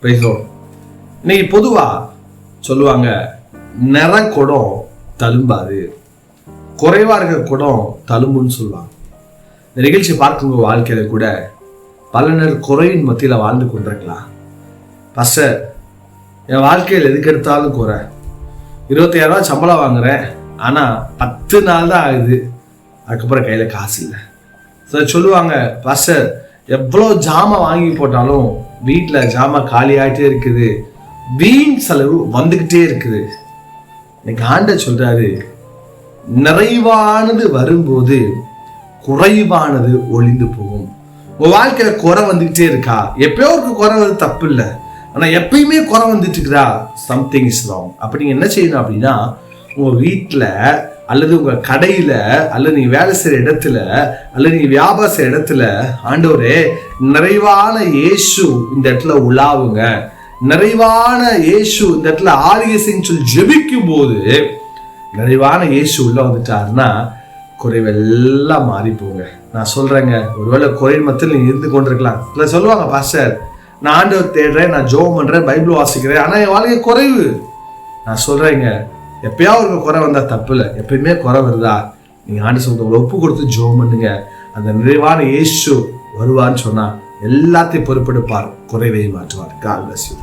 இன்னைக்கு பொதுவா சொல்லுவாங்க, நிற குடம் தழும்பாது, குறைவா இருக்க குடம் தழும்புன்னு சொல்லுவாங்க. இந்த நிகழ்ச்சி பார்க்குங்க வாழ்க்கையில கூட பல நேர குறைவின் மத்தியில வாழ்ந்து கொண்டிருக்கலாம். பாஸ்டர், என் வாழ்க்கையில் எதுக்கு எடுத்தாலும் குறை, 25,000 ரூபாய் சம்பளம் வாங்குறேன், ஆனா 10 நாள் தான் ஆகுது, அதுக்கப்புறம் கையில காசு இல்லை. சொல்லுவாங்க, பாஸ்டர் எவ்வளோ ஜாமான் வாங்கி போட்டாலும் வீட்டில் ஜாமான் காலி ஆகிட்டே இருக்குது, வீண் செலவு வந்துக்கிட்டே இருக்குது. இன்னைக்கு ஆண்டவர் சொல்றாரு, நிறைவானது வரும்போது குறைவானது ஒளிந்து போகும். உங்க வாழ்க்கையில குறை வந்துகிட்டே இருக்கா? எப்பயோ ஒரு குறை வந்து தப்பு இல்லை, ஆனா எப்பயுமே குறை வந்துட்டு இருக்குதா? Something is wrong. அப்ப நீங்க என்ன செய்யணும் அப்படின்னா, உங்க வீட்டுல அல்லது உங்க கடையில அல்லது நீ வேலை செய்யற இடத்துல அல்லது நீ வியாபாரம் செய்யற இடத்துல, ஆண்டவரே நிறைவான இயேசு இந்த இடத்துல உலாவுங்க, நிறைவான இயேசு இந்த இடத்துல ஆரியசின்னு சொல்லி ஜெபிக்கும் போது நிறைவான இயேசு உள்ள வந்துட்டாருன்னா குறைவெல்லாம் மாறி போங்க. நான் சொல்றேங்க, ஒருவேளை குறையின் மத்தியில் நீங்க இருந்து கொண்டிருக்கலாம். இல்லை சொல்லுவாங்க, பாஸ்டர் நான் ஆண்டவர் தேடுறேன், நான் ஜெபம் பண்றேன், பைபிள் வாசிக்கிறேன், ஆனா என் வாழ்க்கை குறைவு. நான் சொல்றேங்க, எப்பயாவது ஒரு குறை வந்தா தப்பு இல்லை, எப்பயுமே குறை வருதா நீங்க ஆண்டு சொல்றவங்களை ஒப்பு கொடுத்து ஜெபம் பண்ணுங்க. அந்த நிறைவான இயேசு வருவான்னு சொன்னா எல்லாத்தையும் பொறுப்பெடுப்பார், குறைவை மாற்றுவார். God bless you.